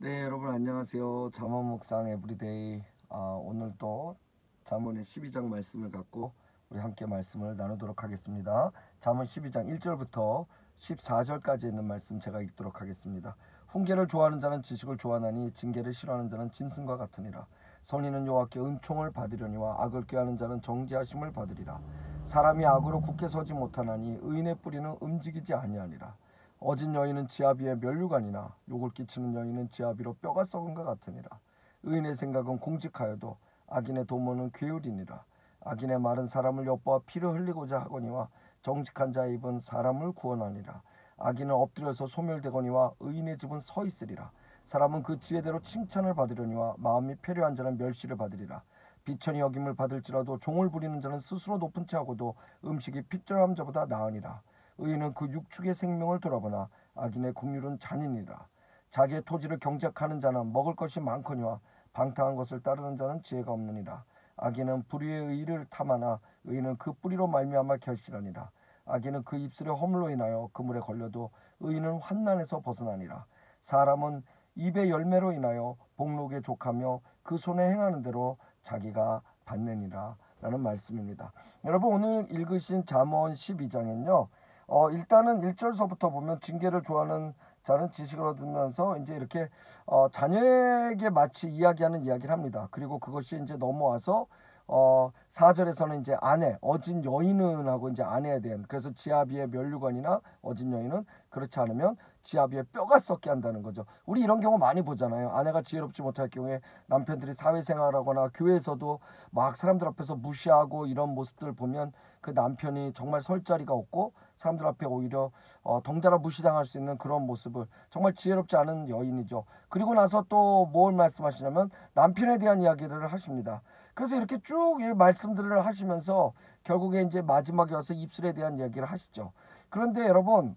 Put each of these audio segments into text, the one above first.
네, 여러분 안녕하세요. 잠언 묵상 에브리데이. 오늘도 잠언의 12장 말씀을 갖고 우리 함께 말씀을 나누도록 하겠습니다. 잠언 12장 1절부터 14절까지 있는 말씀 제가 읽도록 하겠습니다. 훈계를 좋아하는 자는 지식을 좋아하나니 징계를 싫어하는 자는 짐승과 같으니라. 선인은 여호와께 은총을 받으려니와 악을 꾀하는 자는 정죄하심을 받으리라. 사람이 악으로 굳게 서지 못하나니 의인의 뿌리는 움직이지 아니하니라. 어진 여인은 지아비의 면류관이나 욕을 끼치는 여인은 지아비로 뼈가 썩은 것 같으니라. 의인의 생각은 공직하여도 악인의 도모는 괴울이니라. 악인의 말은 사람을 엿보아 피를 흘리고자 하거니와 정직한 자의 입은 사람을 구원하니라. 악인은 엎드려서 소멸되거니와 의인의 집은 서 있으리라. 사람은 그 지혜대로 칭찬을 받으려니와 마음이 패려한 자는 멸시를 받으리라. 비천히 여김을 받을지라도 종을 부리는 자는 스스로 높은 채 하고도 음식이 핍절한 자보다 나으니라. 의인은 그 육축의 생명을 돌아보나 악인의 국률은 잔인이라. 자기의 토지를 경작하는 자는 먹을 것이 많거니와 방탕한 것을 따르는 자는 지혜가 없느니라. 악인은 불의의 의를 탐하나 의인은 그 뿌리로 말미암아 결실하니라. 악인은 그 입술의 허물로 인하여 그물에 걸려도 의인은 환난에서 벗어나니라. 사람은 입의 열매로 인하여 복록에 족하며 그 손에 행하는 대로 자기가 받느니라 라는 말씀입니다. 여러분 오늘 읽으신 잠언 12장엔요 일단은 1절서부터 보면 징계를 좋아하는 자는 지식을 얻으면서 이제 이렇게 자녀에게 마치 이야기하는 이야기를 합니다. 그리고 그것이 이제 넘어와서 4절에서는 이제 아내, 어진 여인은 하고 이제 아내에 대한, 그래서 지아비의 면류관이나 어진 여인은 그렇지 않으면 지아비의 뼈가 썩게 한다는 거죠. 우리 이런 경우 많이 보잖아요. 아내가 지혜롭지 못할 경우에 남편들이 사회생활하거나 교회에서도 막 사람들 앞에서 무시하고 이런 모습들을 보면 그 남편이 정말 설 자리가 없고 사람들 앞에 오히려 덩달아 무시당할 수 있는 그런 모습을, 정말 지혜롭지 않은 여인이죠. 그리고 나서 또 뭘 말씀하시냐면 남편에 대한 이야기를 하십니다. 그래서 이렇게 쭉 이 말씀들을 하시면서 결국에 이제 마지막에 와서 입술에 대한 이야기를 하시죠. 그런데 여러분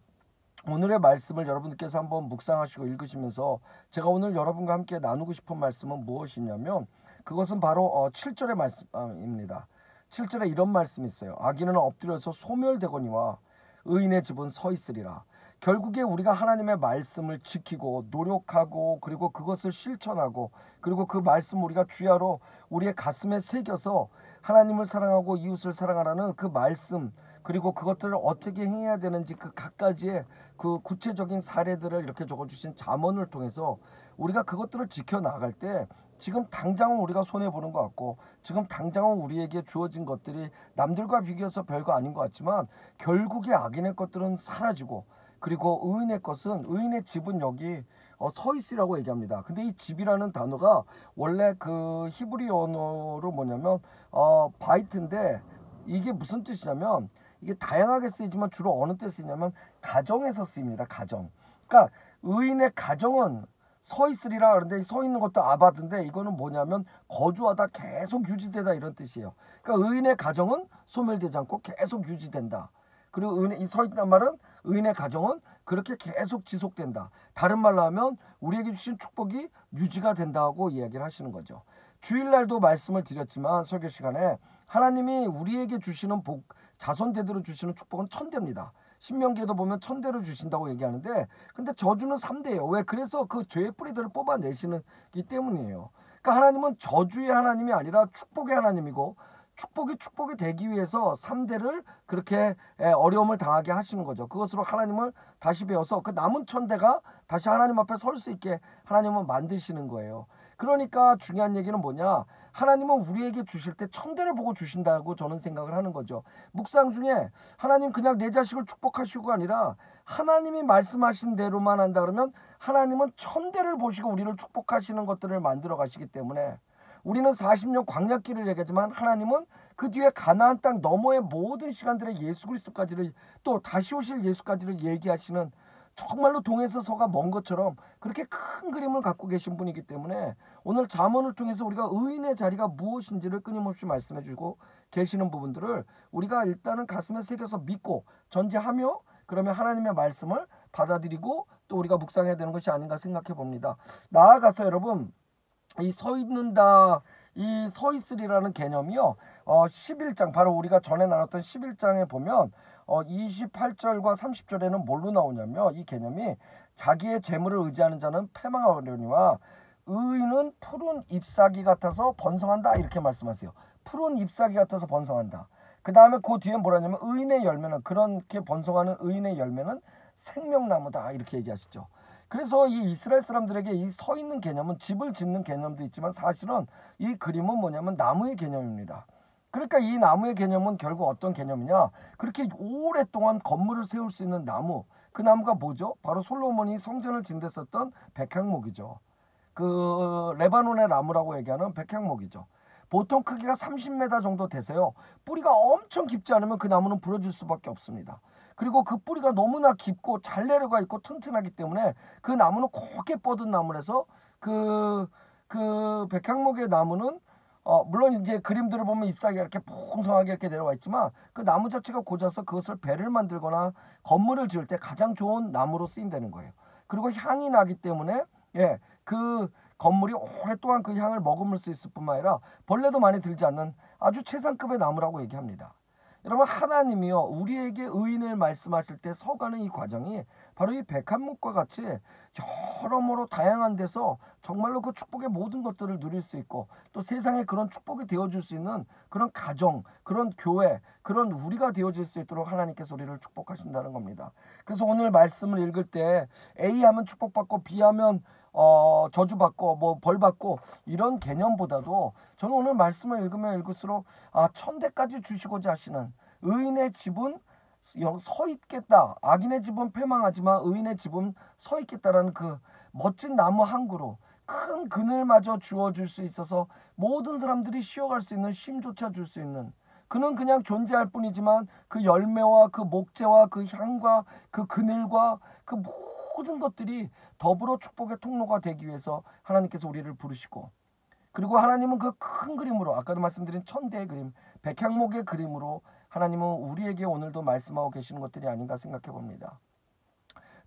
오늘의 말씀을 여러분께서 한번 묵상하시고 읽으시면서 제가 오늘 여러분과 함께 나누고 싶은 말씀은 무엇이냐면 그것은 바로 7절의 말씀입니다. 7절에 이런 말씀이 있어요. 악인은 엎드려서 소멸되거니와 의인의 집은 서 있으리라. 결국에 우리가 하나님의 말씀을 지키고 노력하고 그리고 그것을 실천하고 그리고 그 말씀 우리가 주야로 우리의 가슴에 새겨서 하나님을 사랑하고 이웃을 사랑하라는 그 말씀, 그리고 그것들을 어떻게 행해야 되는지 그 각가지의 그 구체적인 사례들을 이렇게 적어주신 잠언을 통해서 우리가 그것들을 지켜나갈 때 지금 당장은 우리가 손해보는 것 같고 지금 당장은 우리에게 주어진 것들이 남들과 비교해서 별거 아닌 것 같지만 결국에 악인의 것들은 사라지고 그리고 의인의 것은, 의인의 집은 여기 서 있으라고 얘기합니다. 근데 이 집이라는 단어가 원래 그 히브리 언어로 뭐냐면 바이트인데 이게 무슨 뜻이냐면 이게 다양하게 쓰이지만 주로 어느 때 쓰이냐면 가정에서 쓰입니다. 가정. 그러니까 의인의 가정은 서 있으리라. 그런데 서 있는 것도 아바드인데 이거는 뭐냐면 거주하다 계속 유지되다 이런 뜻이에요. 그러니까 의인의 가정은 소멸되지 않고 계속 유지된다. 그리고 이 서 있단 말은 의인의 가정은 그렇게 계속 지속된다. 다른 말로 하면 우리에게 주신 축복이 유지가 된다고 이야기를 하시는 거죠. 주일날도 말씀을 드렸지만 설교 시간에 하나님이 우리에게 주시는 복, 자손 대대로 주시는 축복은 1000대입니다. 신명기에도 보면 1000대로 주신다고 얘기하는데 근데 저주는 3대예요. 왜? 그래서 그 죄의 뿌리들을 뽑아내시기 때문이에요. 그러니까 하나님은 저주의 하나님이 아니라 축복의 하나님이고 축복이 되기 위해서 3대를 그렇게 어려움을 당하게 하시는 거죠. 그것으로 하나님을 다시 배워서 그 남은 1000대가 다시 하나님 앞에 설 수 있게 하나님은 만드시는 거예요. 그러니까 중요한 얘기는 뭐냐? 하나님은 우리에게 주실 때 1000대를 보고 주신다고 저는 생각을 하는 거죠. 묵상 중에 하나님 그냥 내 자식을 축복하시고가 아니라 하나님이 말씀하신 대로만 한다 그러면 하나님은 1000대를 보시고 우리를 축복하시는 것들을 만들어 가시기 때문에 우리는 40년 광야길을 얘기하지만 하나님은 그 뒤에 가나안 땅 너머의 모든 시간들의 예수 그리스도까지를, 또 다시 오실 예수까지를 얘기하시는, 정말로 동에서 서가 먼 것처럼 그렇게 큰 그림을 갖고 계신 분이기 때문에 오늘 잠언을 통해서 우리가 의인의 자리가 무엇인지를 끊임없이 말씀해 주고 계시는 부분들을 우리가 일단은 가슴에 새겨서 믿고 전제하며 그러면 하나님의 말씀을 받아들이고 또 우리가 묵상해야 되는 것이 아닌가 생각해 봅니다. 나아가서 여러분 이 서 있는다 이 서 있으리라는 개념이요. 11장 바로 우리가 전에 나눴던 11장에 보면 28절과 30절에는 뭘로 나오냐면 이 개념이 자기의 재물을 의지하는 자는 패망하려니와 의인은 푸른 잎사귀 같아서 번성한다 이렇게 말씀하세요. 푸른 잎사귀 같아서 번성한다. 그 다음에 그 뒤에 뭐라냐면 의인의 열매는 그렇게 번성하는 의인의 열매는 생명나무다 이렇게 얘기하시죠. 그래서 이 이스라엘 사람들에게 이 서 있는 개념은 집을 짓는 개념도 있지만 사실은 이 그림은 뭐냐면 나무의 개념입니다. 그러니까 이 나무의 개념은 결국 어떤 개념이냐? 그렇게 오랫동안 건물을 세울 수 있는 나무. 그 나무가 뭐죠? 바로 솔로몬이 성전을 짓는 데 썼던 백향목이죠. 그 레바논의 나무라고 얘기하는 백향목이죠. 보통 크기가 30m 정도 되세요. 뿌리가 엄청 깊지 않으면 그 나무는 부러질 수밖에 없습니다. 그리고 그 뿌리가 너무나 깊고 잘 내려가 있고 튼튼하기 때문에 그 나무는 곱게 뻗은 나무라서 그 백향목의 나무는 물론 이제 그림들을 보면 잎사귀가 이렇게 풍성하게 이렇게 내려와 있지만 그 나무 자체가 고자서 그것을 배를 만들거나 건물을 지을 때 가장 좋은 나무로 쓰인다는 거예요. 그리고 향이 나기 때문에 그 건물이 오랫동안 그 향을 머금을 수 있을 뿐만 아니라 벌레도 많이 들지 않는 아주 최상급의 나무라고 얘기합니다. 여러분 하나님이요 우리에게 의인을 말씀하실 때 서가는 이 과정이 바로 이 백합목과 같이 여러모로 다양한 데서 정말로 그 축복의 모든 것들을 누릴 수 있고 또 세상에 그런 축복이 되어줄 수 있는 그런 가정, 그런 교회, 그런 우리가 되어질 수 있도록 하나님께서 우리를 축복하신다는 겁니다. 그래서 오늘 말씀을 읽을 때 A 하면 축복받고 B 하면 저주받고 뭐 벌받고 이런 개념보다도 저는 오늘 말씀을 읽으면 읽을수록 천대까지 주시고자 하시는 의인의 집은 서 있겠다. 악인의 집은 패망하지만 의인의 집은 서 있겠다라는 그 멋진 나무 한 그루 큰 그늘마저 주어줄 수 있어서 모든 사람들이 쉬어갈 수 있는 쉼조차 줄 수 있는 그는 그냥 존재할 뿐이지만 그 열매와 그 목재와 그 향과 그 그늘과 그 모든 것들이 더불어 축복의 통로가 되기 위해서 하나님께서 우리를 부르시고 그리고 하나님은 그 큰 그림으로 아까도 말씀드린 천대의 그림 백향목의 그림으로 하나님은 우리에게 오늘도 말씀하고 계시는 것들이 아닌가 생각해 봅니다.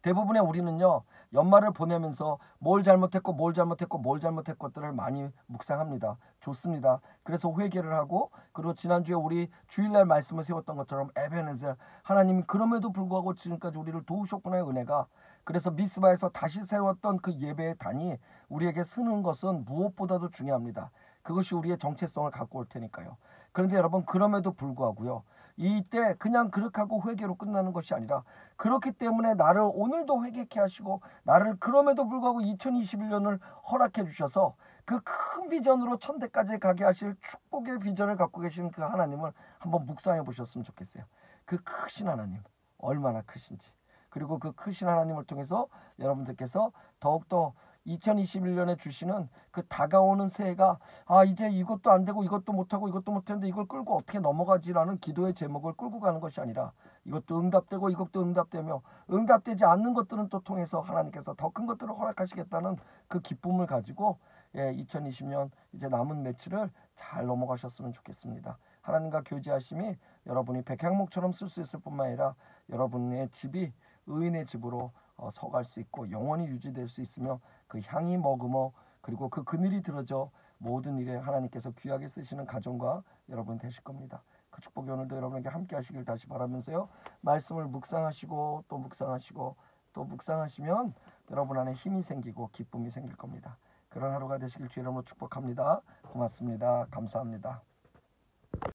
대부분의 우리는요 연말을 보내면서 뭘 잘못했고 뭘 잘못했고 뭘 잘못했고 것들을 많이 묵상합니다. 좋습니다. 그래서 회개를 하고 그리고 지난주에 우리 주일날 말씀을 세웠던 것처럼 에베네셀 하나님이 그럼에도 불구하고 지금까지 우리를 도우셨구나의 은혜가 그래서 미스바에서 다시 세웠던 그 예배의 단이 우리에게 쓰는 것은 무엇보다도 중요합니다. 그것이 우리의 정체성을 갖고 올 테니까요. 그런데 여러분 그럼에도 불구하고요. 이때 그냥 그렇게 하고 회개로 끝나는 것이 아니라 그렇기 때문에 나를 오늘도 회개케 하시고 나를 그럼에도 불구하고 2021년을 허락해 주셔서 그 큰 비전으로 천대까지 가게 하실 축복의 비전을 갖고 계신 그 하나님을 한번 묵상해 보셨으면 좋겠어요. 그 크신 하나님 얼마나 크신지 그리고 그 크신 하나님을 통해서 여러분들께서 더욱더 2021년에 주시는 그 다가오는 새해가 이제 이것도 안 되고 이것도 못하고 이것도 못했는데 이걸 끌고 어떻게 넘어가지라는 기도의 제목을 끌고 가는 것이 아니라 이것도 응답되고 이것도 응답되며 응답되지 않는 것들은 또 통해서 하나님께서 더 큰 것들을 허락하시겠다는 그 기쁨을 가지고 2020년 이제 남은 며칠을 잘 넘어가셨으면 좋겠습니다. 하나님과 교제하심이 여러분이 백향목처럼 쓸 수 있을 뿐만 아니라 여러분의 집이 의인의 집으로 서갈 수 있고 영원히 유지될 수 있으며 그 향이 머금어 그리고 그 그늘이 들어져 모든 일에 하나님께서 귀하게 쓰시는 가정과 여러분 되실 겁니다. 그 축복이 오늘도 여러분에게 함께 하시길 다시 바라면서요. 말씀을 묵상하시고 또 묵상하시고 또 묵상하시면 여러분 안에 힘이 생기고 기쁨이 생길 겁니다. 그런 하루가 되시길 주 이름으로 축복합니다. 고맙습니다. 감사합니다.